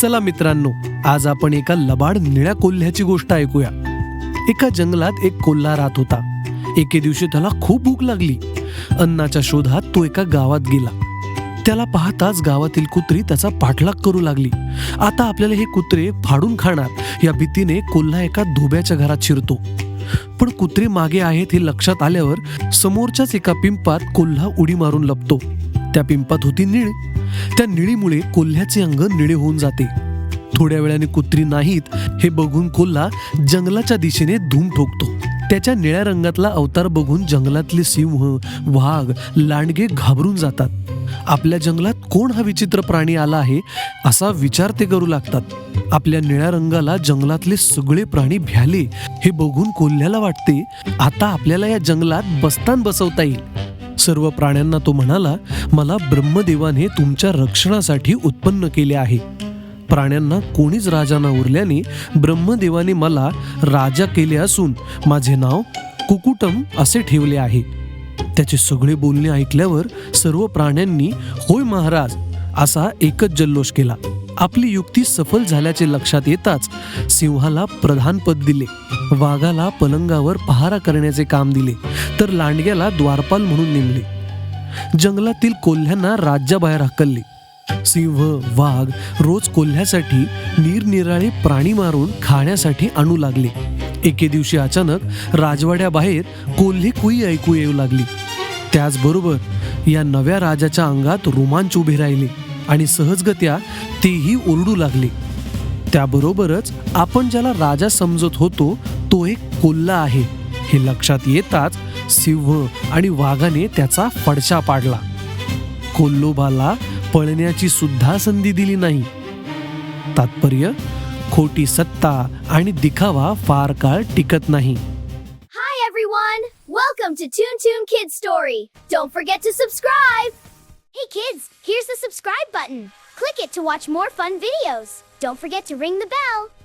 चला मित्रांनो, आज आपण एका लबाड निळ्या कोल्ह्याची गोष्ट ऐकूया. एका जंगलात एक कोल्हा राहत होता. एके दिवशी त्याला खूप भूक लागली. अन्नाच्या शोधात तो एका गावात गेला. त्याला पाहताच गावातील कुत्री त्याचा पाठलाग करू लागली. आता आपल्याला हे कुत्रे फाडून खाणार या भीतीने कोल्हा एका धोब्याच्या घरात शिरतो. पण कुत्रे मागे आहेत हे लक्षात आल्यावर समोरच्याच एका पिंपात कोल्हा उडी मारून लपतो. त्या पिंपात होती निळ. त्या निळीमुळे कोल्ह्याचे अंग निळे होऊन जाते. थोड्या वेळाने कुत्री नाहीत हे बघून कोल्हा जंगलाच्या दिशेने धूम ठोकतो. त्याच्या निळ्या रंगातला अवतार बघून जंगलातले सिंह, वाघ, लांडगे घाबरून जातात. आपल्या जंगलात कोण हा विचित्र प्राणी आला आहे असा विचार ते करू लागतात. आपल्या निळ्या रंगाला जंगलातले सगळे प्राणी भ्याले हे बघून कोल्ह्याला वाटते आता आपल्याला या जंगलात बस्तान बसवता येईल. सर्व प्राण्यांना तो म्हणाला, मला ब्रह्मदेवाने तुमच्या रक्षणासाठी उत्पन्न केले आहे. प्राण्यांना कोणीच राजा न उरल्याने ब्रह्मदेवाने मला राजा केले असून माझे नाव कुकुटम असे ठेवले आहे. त्याचे सगळे बोलणे ऐकल्यावर सर्व प्राण्यांनी होय महाराज असा एकच जल्लोष केला. आपली युक्ती सफल झाल्याचे लक्षात येताच सिंहाला प्रधानपद दिले, वाघाला पलंगावर पहारा करण्याचे काम दिले, तर लांडग्याला द्वारपाल म्हणून नेमले. जंगलातील कोल्ह्यांना राज्याबाहेर हकलले. सिंह, वाघ रोज कोल्ह्यासाठी निरनिराळे प्राणी मारून खाण्यासाठी आणू लागले. एके दिवशी अचानक राजवाड्याबाहेर कोल्हे कुई ऐकू येऊ लागली. त्याचबरोबर या नव्या राजाच्या अंगात रोमांच उभे राहिले आणि सहजगत्या तेही ओरडू लागले. त्याबरोबरच आपण ज्याला राजा समजत होतो तो एक कोल्हा आहे हे लक्षात येताच सिंह आणि वाघाने त्याचा फडशा पाडला. कोल्होबाला पळण्याची सुद्धा संधी दिली नाही. तात्पर्य, खोटी सत्ता आणि दिखावा फार काळ टिकत नाही. Hi everyone! Welcome to Toon Toon Kids Story. Don't forget to subscribe! Hey kids, here's the subscribe button. Click it to watch more fun videos. Don't forget to ring the bell.